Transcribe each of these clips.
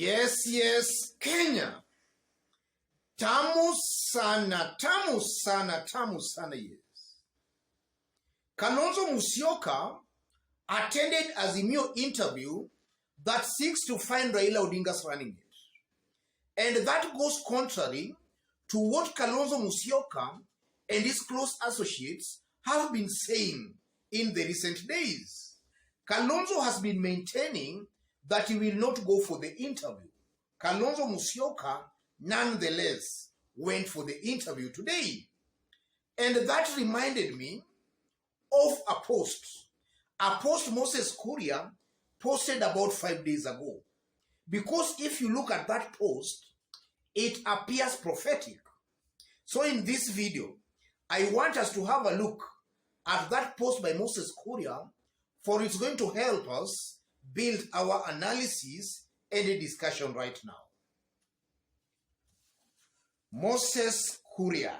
Yes, Kenya. Tamu sana, yes. Kalonzo Musyoka attended Azimio interview that seeks to find Raila Odinga's running mate. And that goes contrary to what Kalonzo Musyoka and his close associates have been saying in the recent days. Kalonzo has been maintaining that he will not go for the interview. Kalonzo Musyoka, nonetheless, went for the interview today. And that reminded me of a post Moses Kuria posted about 5 days ago. Because if you look at that post, it appears prophetic. So in this video, I want us to have a look at that post by Moses Kuria, for it's going to help us build our analysis and a discussion right now. Moses Kuria.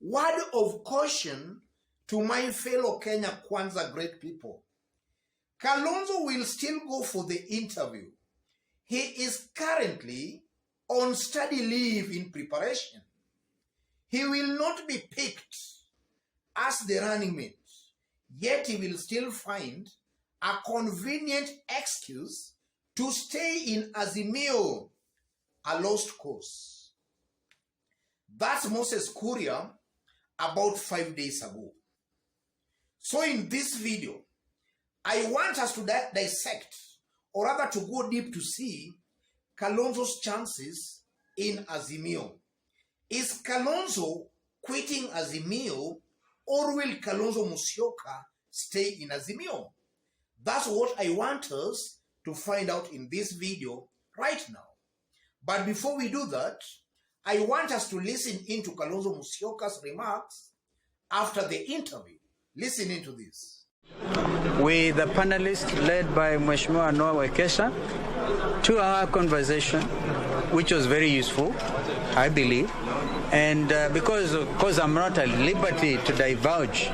Word of caution to my fellow Kenya Kwanza great people. Kalonzo will still go for the interview. He is currently on study leave in preparation. He will not be picked as the running mate, yet he will still find a convenient excuse to stay in Azimio, a lost cause. That's Moses Kuria about 5 days ago. So in this video, I want us to dissect, or rather to go deep to see Kalonzo's chances in Azimio. Is Kalonzo quitting Azimio, or will Kalonzo Musyoka stay in Azimio? That's what I want us to find out in this video right now. But before we do that, I want us to listen into Kalonzo Musyoka's remarks after the interview. Listen into this. With the panelists led by Mheshimiwa Noah Wekesa, 2-hour conversation, which was very useful, I believe. And because I'm not at liberty to divulge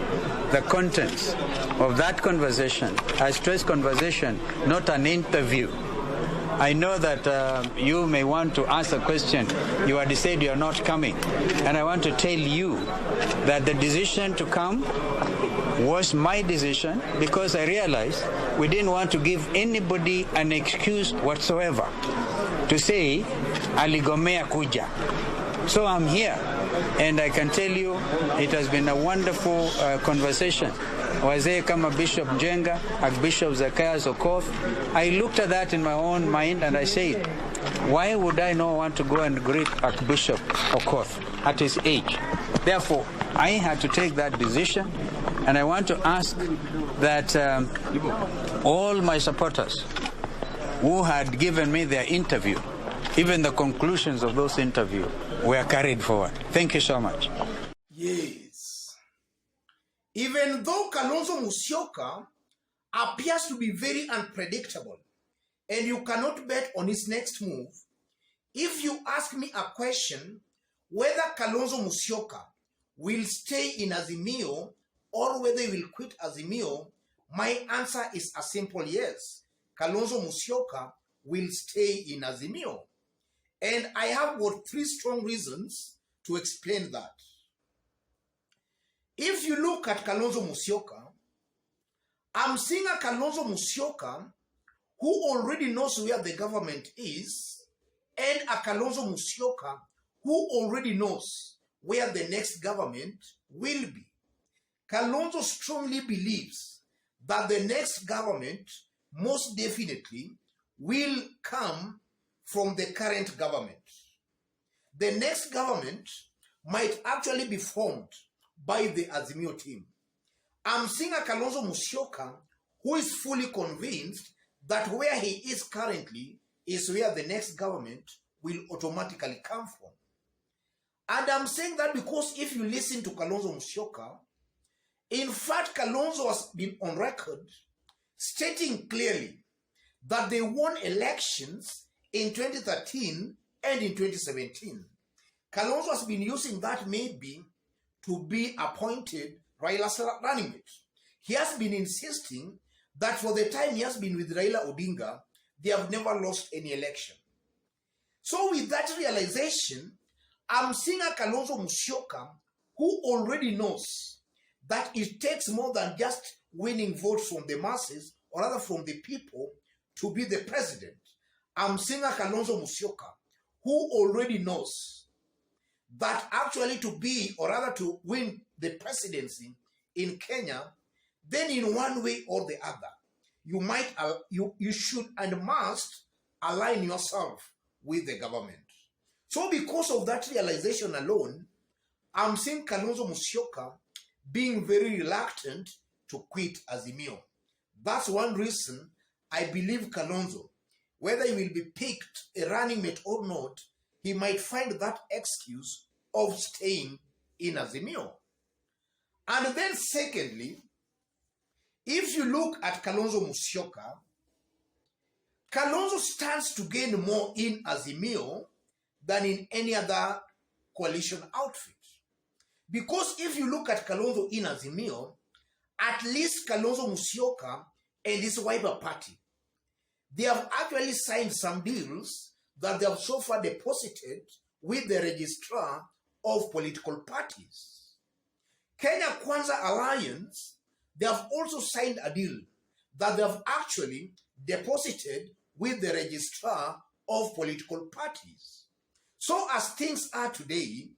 the contents of that conversation, I stress conversation, not an interview. I know that you may want to ask a question. You had said you're not coming. And I want to tell you that the decision to come was my decision, because I realized we didn't want to give anybody an excuse whatsoever to say, aligomea kuja. So I'm here, and I can tell you it has been a wonderful conversation. Wazee kama Bishop Jenga, Archbishop Zacchaeus Okoth, I looked at that in my own mind and I said, why would I not want to go and greet Archbishop Okoth at his age? Therefore, I had to take that decision, and I want to ask that all my supporters who had given me their interview, even the conclusions of those interviews, were carried forward. Thank you so much. Yes. Even though Kalonzo Musyoka appears to be very unpredictable and you cannot bet on his next move, if you ask me a question whether Kalonzo Musyoka will stay in Azimio or whether he will quit Azimio, my answer is a simple yes. Kalonzo Musyoka will stay in Azimio. And I have got 3 strong reasons to explain that. If you look at Kalonzo Musyoka, I'm seeing a Kalonzo Musyoka who already knows where the government is, and a Kalonzo Musyoka who already knows where the next government will be. Kalonzo strongly believes that the next government most definitely will come from the current government. The next government might actually be formed by the Azimio team. I'm seeing a Kalonzo Musyoka who is fully convinced that where he is currently is where the next government will automatically come from. And I'm saying that because if you listen to Kalonzo Musyoka, in fact, Kalonzo has been on record stating clearly that they won elections in 2013 and in 2017. Kalonzo has been using that maybe to be appointed Raila's running mate. He has been insisting that for the time he has been with Raila Odinga, they have never lost any election. So with that realization, I'm seeing a Kalonzo Musyoka who already knows that it takes more than just winning votes from the masses, or rather from the people, to be the president. I'm seeing a Kalonzo Musyoka who already knows that actually to be, or rather to win the presidency in Kenya, then in one way or the other, you should and must align yourself with the government. So because of that realization alone, I'm seeing Kalonzo Musyoka being very reluctant to quit Azimio. That's one reason I believe Kalonzo, whether he will be picked a running mate or not, he might find that excuse of staying in Azimio. And then secondly, if you look at Kalonzo Musyoka, Kalonzo stands to gain more in Azimio than in any other coalition outfit. Because if you look at Kalonzo in Azimio, at least Kalonzo Musyoka and his Wiper party, they have actually signed some deals that they have so far deposited with the registrar of political parties. Kenya Kwanza Alliance, they have also signed a deal that they have actually deposited with the registrar of political parties. So as things are today,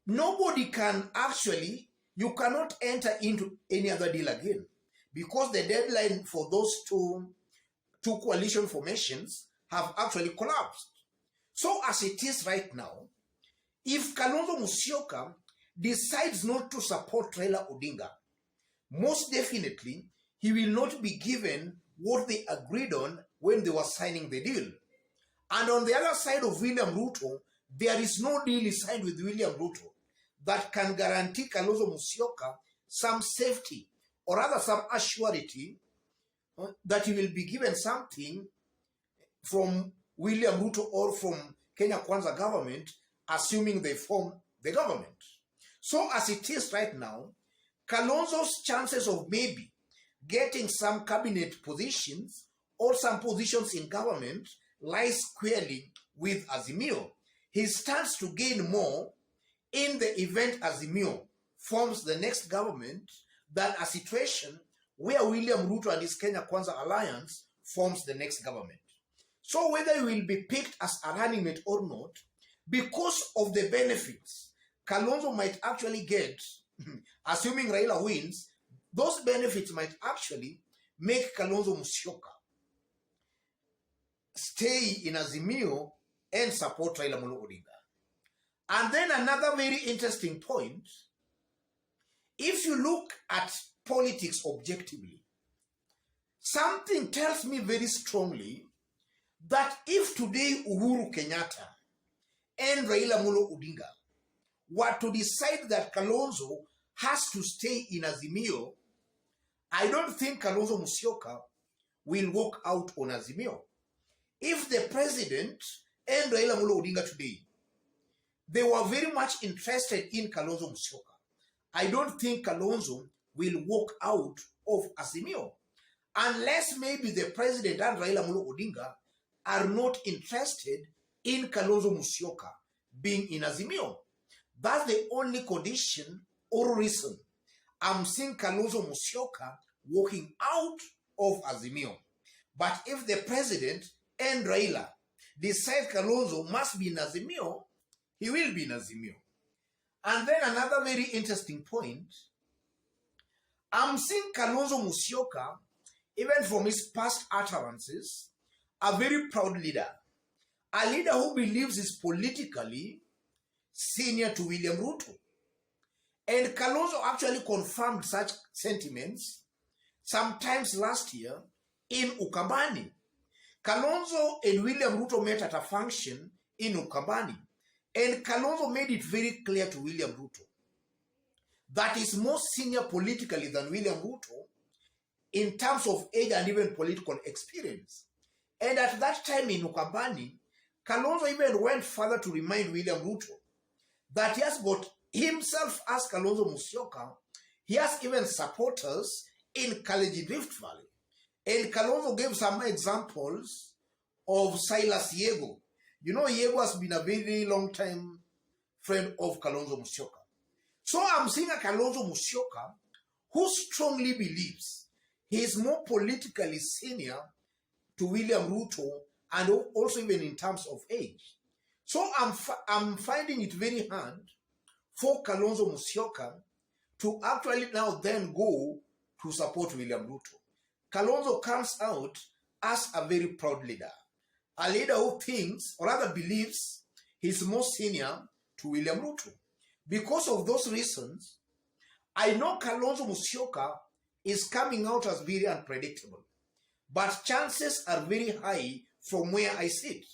nobody can actually, you cannot enter into any other deal again, because the deadline for those two coalition formations have actually collapsed. So as it is right now, if Kalonzo Musyoka decides not to support Raila Odinga, most definitely he will not be given what they agreed on when they were signing the deal. And on the other side of William Ruto, there is no deal signed with William Ruto that can guarantee Kalonzo Musyoka some safety, or rather some assurity that he will be given something from William Ruto or from Kenya Kwanza government, assuming they form the government. So as it is right now, Kalonzo's chances of maybe getting some cabinet positions or some positions in government lies squarely with Azimio. He stands to gain more in the event Azimio forms the next government than a situation where William Ruto and his Kenya Kwanza Alliance forms the next government. So whether he will be picked as a running mate or not, because of the benefits Kalonzo might actually get, assuming Raila wins, those benefits might actually make Kalonzo Musyoka stay in Azimio and support Raila Odinga. And then another very interesting point, if you look at politics objectively, something tells me very strongly that if today Uhuru Kenyatta and Raila Odinga were to decide that Kalonzo has to stay in Azimio, I don't think Kalonzo Musyoka will walk out on Azimio. If the president and Raila Odinga today, they were very much interested in Kalonzo Musyoka, I don't think Kalonzo will walk out of Azimio, unless maybe the president and Raila Odinga are not interested in Kalonzo Musyoka being in Azimio. That's the only condition or reason I'm seeing Kalonzo Musyoka walking out of Azimio. But if the president and Raila decide Kalonzo must be in Azimio, he will be in Azimio. And then another very interesting point, I'm seeing Kalonzo Musyoka, even from his past utterances, a very proud leader. A leader who believes is politically senior to William Ruto. And Kalonzo actually confirmed such sentiments sometimes last year in Ukambani. Kalonzo and William Ruto met at a function in Ukambani. And Kalonzo made it very clear to William Ruto that he's more senior politically than William Ruto in terms of age and even political experience. And at that time in Ukambani, Kalonzo even went further to remind William Ruto that he has got himself as Kalonzo Musyoka, he has even supporters in Kaleji Rift Valley. And Kalonzo gave some examples of Silas Yego. You know, Yego has been a very long time friend of Kalonzo Musyoka. So I'm seeing a Kalonzo Musyoka who strongly believes he is more politically senior to William Ruto and also even in terms of age. So I'm finding it very hard for Kalonzo Musyoka to actually now then go to support William Ruto. Kalonzo comes out as a very proud leader, a leader who thinks or rather believes he's more senior to William Ruto. Because of those reasons, I know Kalonzo Musyoka is coming out as very unpredictable, but chances are very high from where I sit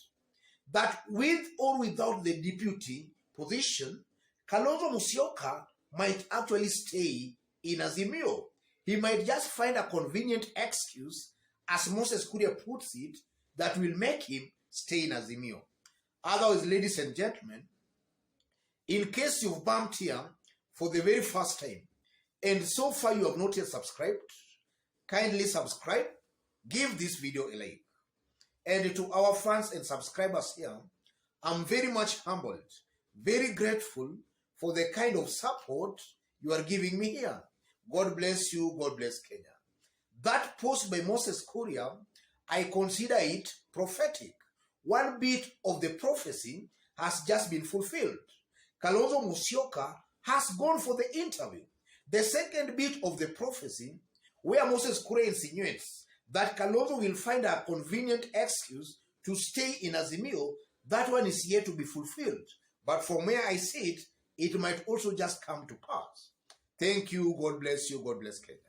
that with or without the deputy position, Kalonzo Musyoka might actually stay in Azimio. He might just find a convenient excuse, as Moses Kuria puts it, that will make him stay in Azimio. Otherwise, ladies and gentlemen, in case you've bumped here for the very first time, and so far you have not yet subscribed, kindly subscribe, give this video a like. And to our fans and subscribers here, I'm very much humbled, very grateful for the kind of support you are giving me here. God bless you, God bless Kenya. That post by Moses Kuria, I consider it prophetic. One bit of the prophecy has just been fulfilled. Kalonzo Musyoka has gone for the interview. The second bit of the prophecy, where Moses Kuria insinuates that Kalonzo will find a convenient excuse to stay in Azimio, that one is yet to be fulfilled. But from where I sit, it might also just come to pass. Thank you. God bless you. God bless Kenya.